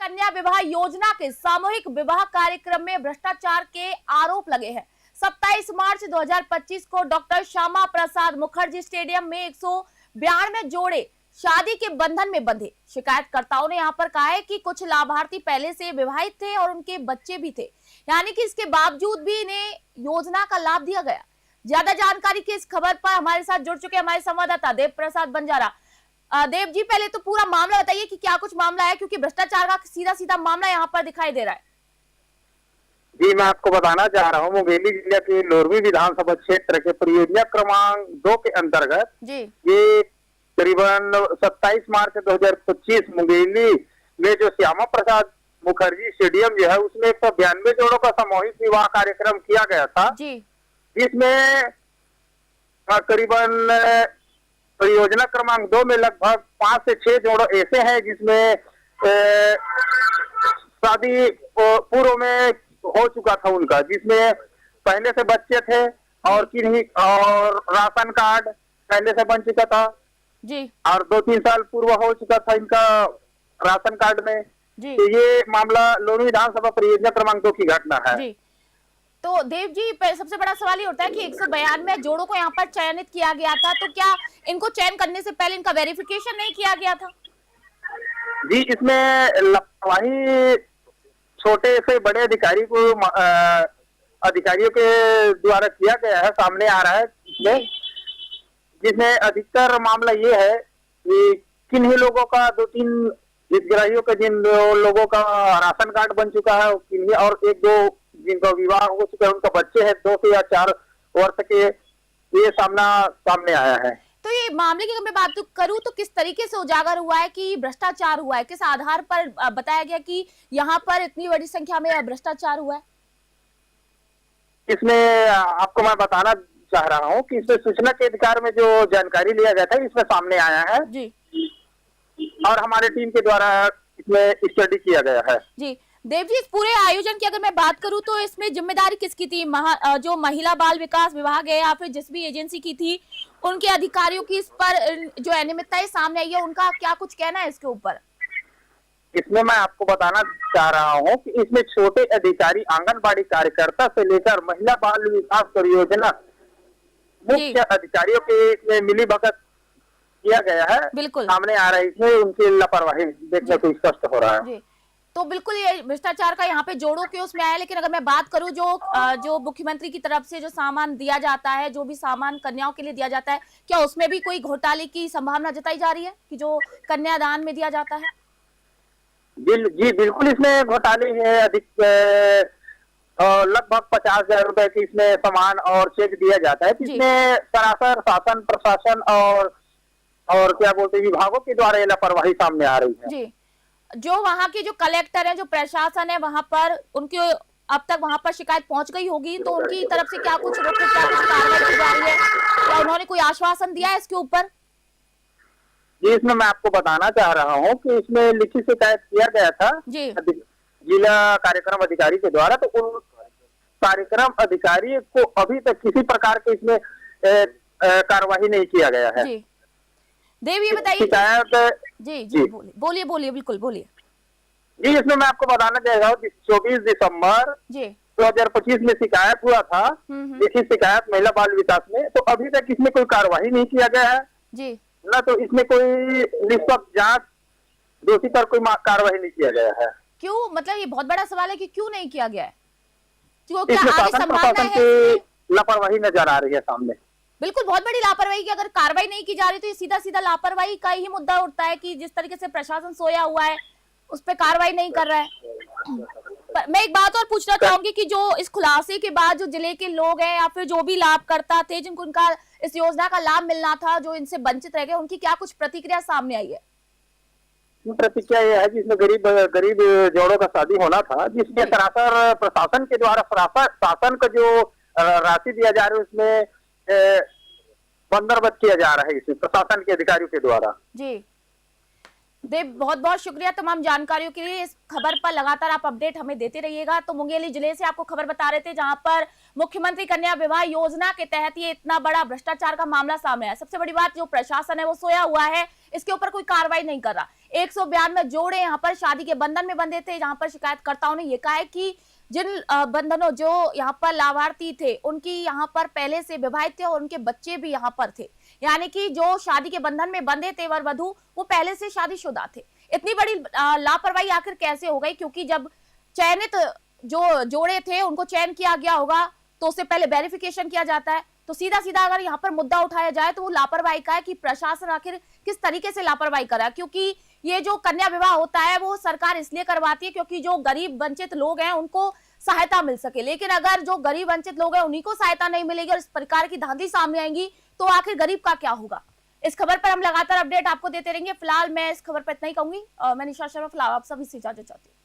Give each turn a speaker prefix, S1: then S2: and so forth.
S1: कन्या विवाह योजना के सामूहिक विवाह कार्यक्रम में भ्रष्टाचार के आरोप लगे हैं। 27 मार्च 2025 को डॉक्टर श्यामा प्रसाद मुखर्जी स्टेडियम में 192 जोड़े शादी के बंधन में बंधे। शिकायतकर्ताओं ने यहां पर कहा है कि कुछ लाभार्थी पहले से विवाहित थे और उनके बच्चे भी थे, यानी कि इसके बावजूद भी इन्हें योजना का लाभ दिया गया। ज्यादा जानकारी की इस खबर पर हमारे साथ जुड़ चुके हमारे संवाददाता देव प्रसाद बंजारा। देव जी, पहले तो पूरा मामला बताइए कि क्या कुछ मामला है, क्योंकि भ्रष्टाचार का सीधा सीधा मामला यहाँ पर दिखाई दे रहा है।
S2: जी, मैं आपको बताना चाह रहा हूँ, मुंगेली जिले के लोरवी विधानसभा क्षेत्र के परियोजना क्रमांक 2 के अंतर्गत
S1: जी
S2: ये करीबन 27 मार्च 2025 मुंगेली में जो श्यामा प्रसाद मुखर्जी स्टेडियम जो है उसमें 192 जोड़ों का सामूहिक विवाह कार्यक्रम किया गया था
S1: जी
S2: जिसमें करीबन परियोजना क्रमांक 2 में लगभग 5 से 6 जोड़ों ऐसे हैं जिसमें शादी पूर्व में हो चुका था उनका, जिसमें पहले से बच्चे थे और राशन कार्ड पहले से बन चुका था
S1: जी
S2: और 2-3 साल पूर्व हो चुका था इनका राशन कार्ड में
S1: जी।
S2: तो ये मामला लोनी विधानसभा परियोजना क्रमांक 2 की घटना है
S1: जी। तो देव जी, सबसे बड़ा सवाल ये उठता है कि 192 जोड़ों को यहाँ पर चयनित किया गया था, तो क्या इनको चयन करने से पहले इनका वेरिफिकेशन नहीं किया गया था?
S2: जी, इसमें लापरवाही छोटे से बड़े अधिकारियों के द्वारा किया गया है, सामने आ रहा है इसमें, जिसमें अधिकतर मामला ये है कि किन्हीं लोगों का 2-3 हितग्राहियों का जिन लोगों का राशन कार्ड बन चुका है किन्हीं और 1-2 जिनका विवाह हो चुका है, उनका बच्चे हैं 2 से या 4 वर्ष के, ये सामने आया है।
S1: तो ये मामले की अगर मैं बात करूं तो किस तरीके से उजागर हुआ है कि भ्रष्टाचार हुआ है, किस आधार पर बताया गया कि यहाँ पर इतनी बड़ी संख्या में भ्रष्टाचार हुआ है?
S2: इसमें आपको मैं बताना चाह रहा हूँ कि इसमें सूचना के अधिकार में जो जानकारी लिया गया था इसमें सामने आया है
S1: जी
S2: और हमारे टीम के द्वारा इसमें स्टडी किया गया है।
S1: जी देव जी, इस पूरे आयोजन की अगर मैं बात करूं तो इसमें जिम्मेदारी किसकी थी? जो महिला बाल विकास विभाग है या फिर जिस भी एजेंसी की थी, उनके अधिकारियों की इस पर जो अनियमितताएं सामने आई है, उनका क्या कुछ कहना है इसके ऊपर?
S2: इसमें मैं आपको बताना चाह रहा हूँ कि इसमें छोटे अधिकारी, आंगनबाड़ी कार्यकर्ता से लेकर महिला बाल विकास परियोजना मुख्य अधिकारियों के इसमें मिली भगत किया गया है।
S1: बिल्कुल
S2: सामने आ रहा है, इसमें उनकी लापरवाही देखने को स्पष्ट हो रहा है
S1: जी। तो बिल्कुल ये भ्रष्टाचार का यहाँ पे जोड़ों के उसमें आया। लेकिन अगर मैं बात करूं जो मुख्यमंत्री की तरफ से जो सामान दिया जाता है, जो भी सामान कन्याओं के लिए दिया जाता है, क्या उसमें भी कोई घोटाले की संभावना जताई जा रही है कि जो कन्यादान में दिया जाता है?
S2: जी बिल्कुल, इसमें घोटाले है। अधिक लगभग 50,000 रुपए की इसमें सामान और चेक दिया जाता है, जिसमें सरासर शासन प्रशासन और क्या बोलते हैं विभागों के द्वारा ये लापरवाही सामने आ रही है
S1: जी। जो वहाँ के जो कलेक्टर है, जो प्रशासन है, वहाँ पर उनकी अब तक वहाँ पर शिकायत पहुंच गई होगी, तो उनकी तरफ से क्या कुछ कार्रवाई की जा रही है? क्या उन्होंने कोई आश्वासन दिया है इसके ऊपर?
S2: जी, इसमें मैं आपको बताना चाह रहा हूँ कि इसमें लिखित शिकायत किया गया था जिला कार्यक्रम अधिकारी के द्वारा, तो उन कार्यक्रम अधिकारी को अभी तक किसी प्रकार के इसमें कार्रवाई नहीं किया गया है।
S1: जी देव, ये बताइए
S2: शिकायत
S1: जी बोलिए बिल्कुल बोलिए।
S2: जी, इसमें मैं आपको बताना चाह रहा हूँ 24 दिसंबर 2025 में शिकायत हुआ था, लिखित शिकायत महिला बाल विकास में, तो अभी तक इसमें कोई कार्रवाई नहीं किया गया है
S1: जी,
S2: ना तो इसमें कोई निष्पक्ष जांच, दोषी पर कोई कार्रवाई नहीं किया गया है।
S1: क्यों? मतलब ये बहुत बड़ा सवाल है कि क्यों नहीं किया गया है?
S2: इसमें शासन प्रशासन की लापरवाही नजर आ रही है सामने।
S1: बिल्कुल, बहुत बड़ी लापरवाही की अगर कार्रवाई नहीं की जा रही तो ये सीधा सीधा लापरवाही का ही मुद्दा उठता है कि जिस तरीके से प्रशासन सोया हुआ है उस पर कार्रवाई नहीं कर रहा है। मैं एक बात और पूछना चाहूंगी कि जो इस खुलासे के बाद जो जिले के लोग हैं या फिर जो भी लाभकर्ता थे जिनको इनका इस योजना का लाभ मिलना था, जो इनसे वंचित रह गए, उनकी क्या कुछ प्रतिक्रिया सामने आई है?
S2: प्रतिक्रिया यह है जिसमें गरीब जोड़ों का शादी होना था, जिसमें सरासर प्रशासन के द्वारा शासन का जो राशि दिया जा रहा है उसमें बंदरबत किया जा रहा है इसमें प्रशासन के अधिकारियों के द्वारा।
S1: जी देव, बहुत बहुत शुक्रिया तमाम जानकारियों के लिए। इस खबर पर लगातार आप अपडेट हमें देते रहिएगा। तो मुंगेली जिले से आपको खबर बता रहे थे जहां पर मुख्यमंत्री कन्या विवाह योजना के तहत ये इतना बड़ा भ्रष्टाचार का मामला सामने आया। सबसे बड़ी बात, जो प्रशासन है वो सोया हुआ है, इसके ऊपर कोई कार्रवाई नहीं कर रहा। 192 जोड़े यहाँ पर शादी के बंधन में बंधे थे, जहां पर शिकायतकर्ताओं ने ये कहा है कि जिन बंधनों जो यहाँ पर लाभार्थी थे उनकी यहाँ पर पहले से विवाहित थे और उनके बच्चे भी यहाँ पर थे, यानी कि जो शादी के बंधन में बंधे थे वर वधु वो पहले से शादीशुदा थे। इतनी बड़ी लापरवाही आखिर कैसे हो गई? क्योंकि जब चयनित जो जोड़े थे उनको चयन किया गया होगा तो उससे पहले वेरिफिकेशन किया जाता है। तो सीधा सीधा अगर यहाँ पर मुद्दा उठाया जाए तो वो लापरवाही का है कि प्रशासन आखिर किस तरीके से लापरवाही करा, क्योंकि ये जो कन्या विवाह होता है वो सरकार इसलिए करवाती है क्योंकि जो गरीब वंचित लोग हैं उनको सहायता मिल सके। लेकिन अगर जो गरीब वंचित लोग हैं उन्हीं को सहायता नहीं मिलेगी और इस प्रकार की धांधली सामने आएंगी तो आखिर गरीब का क्या होगा? इस खबर पर हम लगातार अपडेट आपको देते रहेंगे। फिलहाल मैं इस खबर पर इतना ही कहूंगी। मैं निशा शर्मा, फिलहाल आप सभी से इजाजत चाहती हूँ।